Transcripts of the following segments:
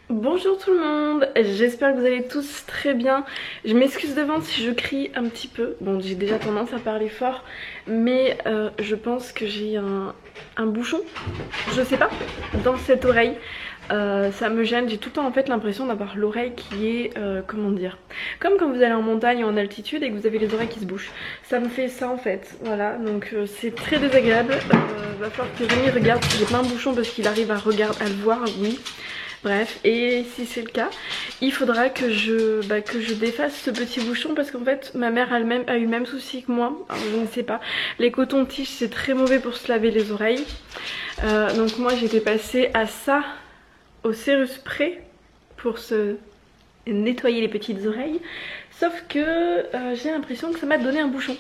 Bonjour tout le monde, j'espère que vous allez tous très bien. Je m'excuse d'avance si je crie un petit peu. Bon, j'ai déjà tendance à parler fort, mais je pense que j'ai un bouchon, je sais pas, dans cette oreille. Ça me gêne, j'ai tout le temps en fait l'impression d'avoir l'oreille qui est, comment dire, comme quand vous allez en montagne ou en altitude et que vous avez les oreilles qui se bouchent. Ça me fait ça en fait, voilà, donc c'est très désagréable. Va falloir que Rémi regarde si j'ai pas un bouchon parce qu'il arrive à le voir, oui. Bref, et si c'est le cas, il faudra que je défasse ce petit bouchon parce qu'en fait ma mère elle-même a eu le même souci que moi. Alors, je ne sais pas, les cotons-tiges c'est très mauvais pour se laver les oreilles. Donc moi j'étais passée à ça, au Cérus Spray pour se nettoyer les petites oreilles. Sauf que j'ai l'impression que ça m'a donné un bouchon.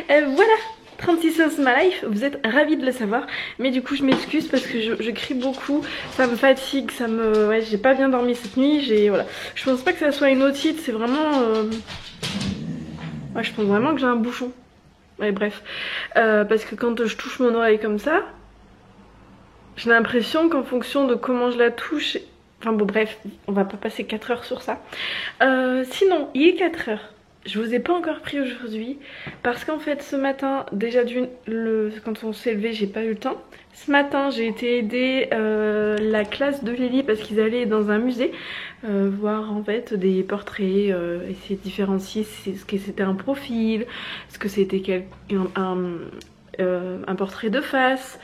Voilà, 36 sauces my life, vous êtes ravis de le savoir, mais du coup je m'excuse parce que je crie beaucoup, ça me fatigue, ouais, j'ai pas bien dormi cette nuit, voilà. Je pense pas que ça soit une otite, c'est vraiment ouais, je pense vraiment que j'ai un bouchon. Ouais, bref, parce que quand je touche mon oreille comme ça, j'ai l'impression qu'en fonction de comment je la touche, enfin bon bref, on va pas passer 4 heures sur ça. Sinon, il est 4 heures. Je vous ai pas encore pris aujourd'hui parce qu'en fait ce matin, déjà quand on s'est levé, j'ai pas eu le temps. Ce matin j'ai été aider la classe de Lily parce qu'ils allaient dans un musée voir en fait des portraits, essayer de différencier ce que c'était un profil, ce que c'était un portrait de face.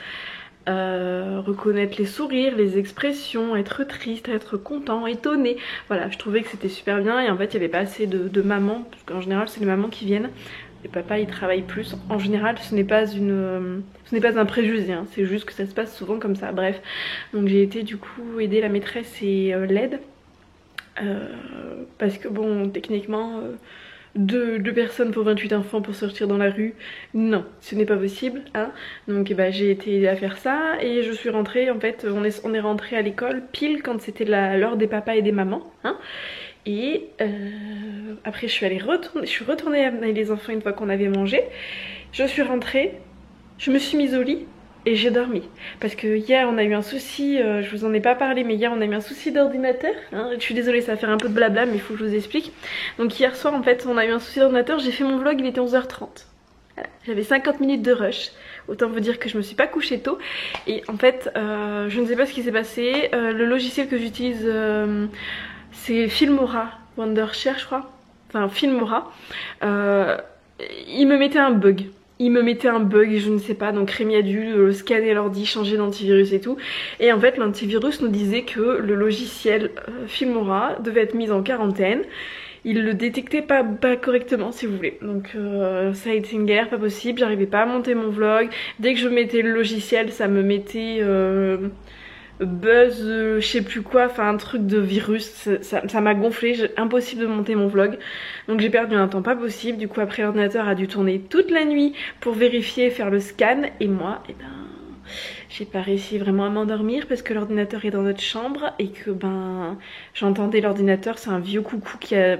Reconnaître les sourires, les expressions, être triste, être content, étonné. Voilà, je trouvais que c'était super bien et en fait il n'y avait pas assez de mamans, parce qu'en général c'est les mamans qui viennent. Les papas ils travaillent plus. En général ce n'est pas un préjugé, hein. C'est juste que ça se passe souvent comme ça. Bref, donc j'ai été du coup aider la maîtresse et l'aide. Parce que bon, techniquement... Deux personnes pour 28 enfants pour sortir dans la rue, non, ce n'est pas possible, hein. Donc bah, j'ai été aidée à faire ça et je suis rentrée, en fait on est rentré à l'école pile quand c'était l'heure des papas et des mamans, hein. Et après je suis retournée amener les enfants une fois qu'on avait mangé. Je suis rentrée, je me suis mise au lit et j'ai dormi. Parce que hier on a eu un souci, je vous en ai pas parlé, mais hier on a eu un souci d'ordinateur, hein. Je suis désolée, ça va faire un peu de blabla mais il faut que je vous explique. Donc hier soir en fait on a eu un souci d'ordinateur, j'ai fait mon vlog, il était 11h30. Voilà. J'avais 50 minutes de rush, autant vous dire que je me suis pas couchée tôt. Et en fait je ne sais pas ce qui s'est passé, le logiciel que j'utilise c'est Filmora, Wondershare je crois, enfin Filmora, il me mettait un bug. Et je ne sais pas, donc Rémi a dû scanner l'ordi, changer d'antivirus et tout. Et en fait l'antivirus nous disait que le logiciel Filmora devait être mis en quarantaine. Il le détectait pas correctement si vous voulez. Donc ça a été une galère pas possible, j'arrivais pas à monter mon vlog. Dès que je mettais le logiciel ça me mettait... buzz, je sais plus quoi, enfin un truc de virus, ça m'a gonflé, impossible de monter mon vlog. Donc j'ai perdu un temps pas possible, du coup après l'ordinateur a dû tourner toute la nuit pour vérifier, faire le scan. Et moi, eh ben, j'ai pas réussi vraiment à m'endormir parce que l'ordinateur est dans notre chambre et que ben j'entendais l'ordinateur, c'est un vieux coucou qui a...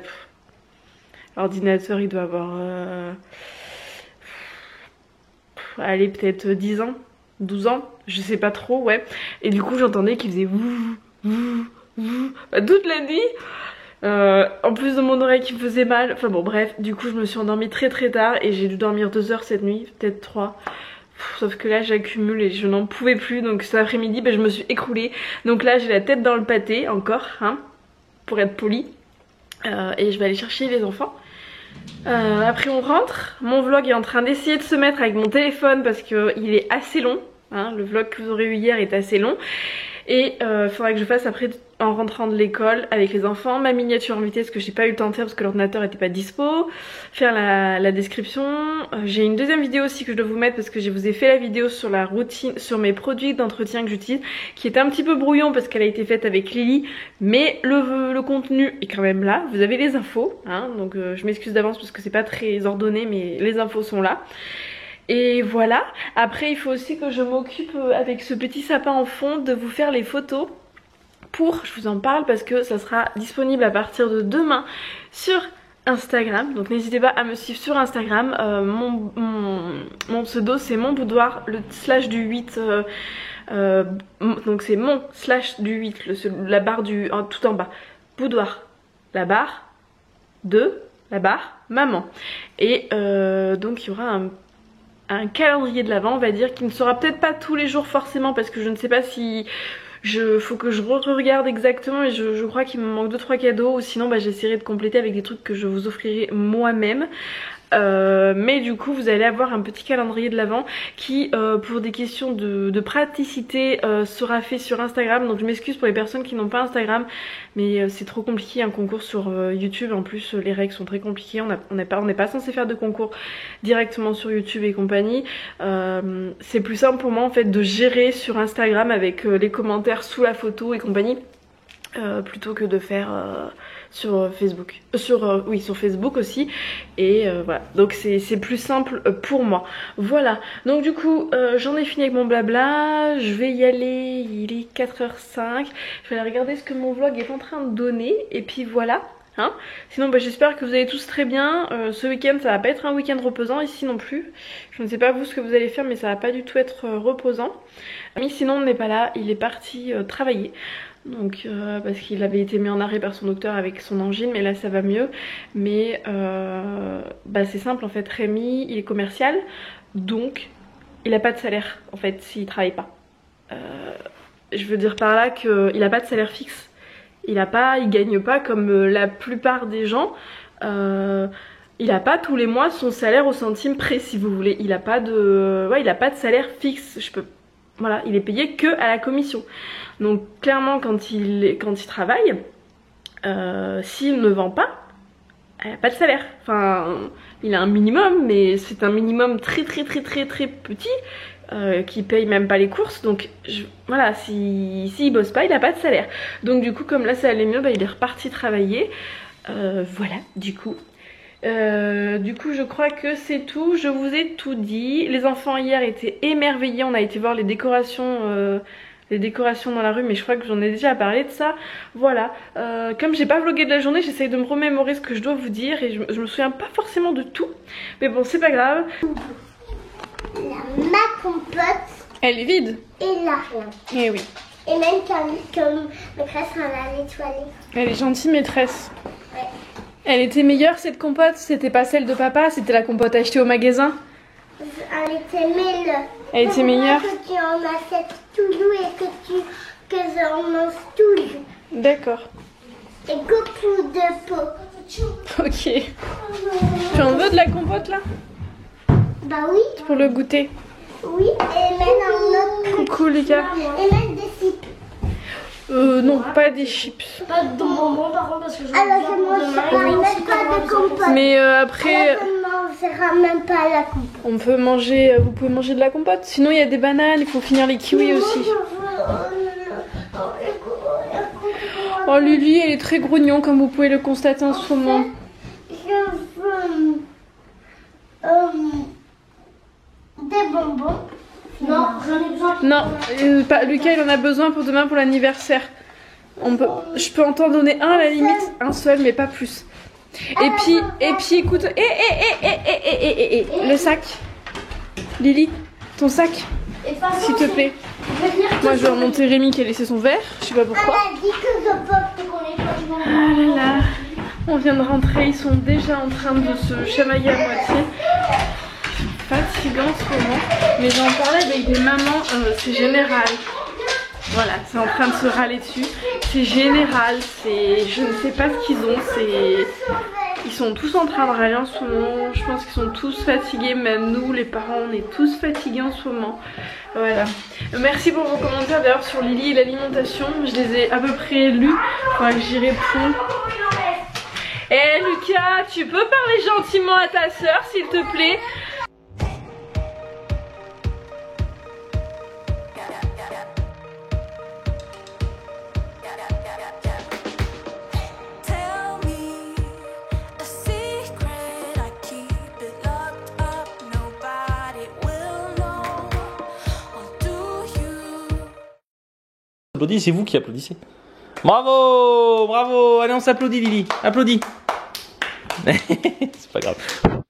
L'ordinateur il doit avoir... allez, peut-être 10 ans. 12 ans, je sais pas trop, ouais. Et du coup j'entendais qu'il faisait toute la nuit. En plus de mon oreille qui me faisait mal. Enfin bon bref, du coup je me suis endormie très tard et j'ai dû dormir 2 heures cette nuit, peut-être 3. Sauf que là j'accumule et je n'en pouvais plus. Donc cet après-midi je me suis écroulée. Donc là j'ai la tête dans le pâté encore, hein, pour être polie. Et je vais aller chercher les enfants. Après on rentre, mon vlog est en train d'essayer de se mettre avec mon téléphone parce qu'il est assez long, hein, le vlog que vous aurez eu hier est assez long. Et il faudra que je fasse après en rentrant de l'école avec les enfants ma miniature invitée parce que j'ai pas eu le temps de faire parce que l'ordinateur était pas dispo, faire la description. J'ai une deuxième vidéo aussi que je dois vous mettre parce que je vous ai fait la vidéo sur la routine, sur mes produits d'entretien que j'utilise, qui est un petit peu brouillon parce qu'elle a été faite avec Lily, mais le contenu est quand même là, vous avez les infos, hein, donc je m'excuse d'avance parce que c'est pas très ordonné mais les infos sont là. Et voilà, après il faut aussi que je m'occupe avec ce petit sapin en fond de vous faire les photos je vous en parle parce que ça sera disponible à partir de demain sur Instagram, donc n'hésitez pas à me suivre sur Instagram. Mon pseudo c'est mon boudoir, le slash du 8, donc c'est mon slash du 8, la barre du tout en bas, boudoir, la barre, 2, la barre, maman. Et donc il y aura un calendrier de l'Avent, on va dire, qui ne sera peut-être pas tous les jours forcément, parce que je ne sais pas si... faut que je regarde exactement, et je crois qu'il me manque 2-3 cadeaux, ou sinon bah, j'essaierai de compléter avec des trucs que je vous offrirai moi-même. Mais du coup vous allez avoir un petit calendrier de l'Avent qui pour des questions de praticité sera fait sur Instagram. Donc je m'excuse pour les personnes qui n'ont pas Instagram, mais c'est trop compliqué un concours sur YouTube. En plus les règles sont très compliquées, on n'est pas censé faire de concours directement sur YouTube et compagnie. C'est plus simple pour moi en fait de gérer sur Instagram avec les commentaires sous la photo et compagnie, plutôt que de faire sur Facebook, oui, sur Facebook aussi. Et voilà, donc c'est plus simple pour moi. Voilà, donc du coup j'en ai fini avec mon blabla. Je vais y aller, il est 4h05. Je vais aller regarder ce que mon vlog est en train de donner, et puis voilà. Hein, sinon bah, j'espère que vous allez tous très bien. Ce week-end ça va pas être un week-end reposant, ici non plus. Je ne sais pas vous ce que vous allez faire, mais ça va pas du tout être reposant. Mais sinon on n'est pas là, il est parti travailler. Donc parce qu'il avait été mis en arrêt par son docteur avec son angine, mais là ça va mieux. Mais bah, c'est simple en fait, Rémi il est commercial, donc il a pas de salaire en fait s'il travaille pas. Je veux dire par là qu'il a pas de salaire fixe. Il gagne pas comme la plupart des gens. Il a pas tous les mois son salaire au centime près, si vous voulez. Il a pas de salaire fixe. Voilà, il est payé que à la commission. Donc clairement quand il travaille, s'il ne vend pas, il n'a pas de salaire. Enfin, il a un minimum, mais c'est un minimum très petit, qui paye même pas les courses. Donc voilà, s'il bosse pas, il n'a pas de salaire. Donc du coup comme là ça allait mieux, bah, il est reparti travailler. Voilà, du coup je crois que c'est tout. Je vous ai tout dit. Les enfants hier étaient émerveillés. On a été voir les décorations dans la rue, mais je crois que j'en ai déjà parlé de ça. Voilà, comme j'ai pas vlogué de la journée, j'essaye de me remémorer ce que je dois vous dire, et je me souviens pas forcément de tout, mais bon c'est pas grave. Ma compote, Elle est vide. Et là. Eh oui. Et même comme maîtresse, on l'a nettoyée. Elle est gentille maîtresse. Ouais. Elle était meilleure cette compote, c'était pas celle de papa, c'était la compote achetée au magasin. Elle était meilleure. Elle était meilleure. Que tu en achètes toujours et que j'en mange toujours. D'accord. Et beaucoup de pot. Ok. Tu en veux de la compote là? Bah oui. Pour le goûter. Oui, et même un autre. Coucou Lucas. Et même des chips. Non, pas des chips. Pas de bonbons par contre parce que je Alors je ne mangerai même pas de compote. Mais après, Alors je ne mangerai même pas la compote. on peut manger, vous pouvez manger de la compote. Sinon il y a des bananes, il faut finir les kiwis aussi. Oh Lily, elle est très grognon comme vous pouvez le constater en ce moment. Je veux des bonbons. Non, j'en ai besoin. Non, Lucas il en a besoin pour demain pour l'anniversaire. Je peux en t'en donner un à la limite, un seul mais pas plus. Et puis écoute, le sac. Lily, ton sac, s'il te plaît. Moi je vais remonter Rémi qui a laissé son verre, je sais pas pourquoi. Elle a dit que je peux qu'on ait pas de bonbons. Ah là là, on vient de rentrer, ils sont déjà en train de se chamailler à moitié. Fatigant en ce moment, mais j'en parlais avec des mamans, c'est général. Voilà, c'est en train de se râler dessus. C'est général, je ne sais pas ce qu'ils ont, ils sont tous en train de râler en ce moment. Je pense qu'ils sont tous fatigués, même nous les parents on est tous fatigués en ce moment. Voilà. Merci pour vos commentaires d'ailleurs sur Lily et l'alimentation, je les ai à peu près lus, enfin j'y réponds. Eh Lucas, tu peux parler gentiment à ta soeur s'il te plaît? Applaudissez, c'est vous qui applaudissez. Bravo, bravo. Allez, on s'applaudit Lily. Applaudis. C'est pas grave.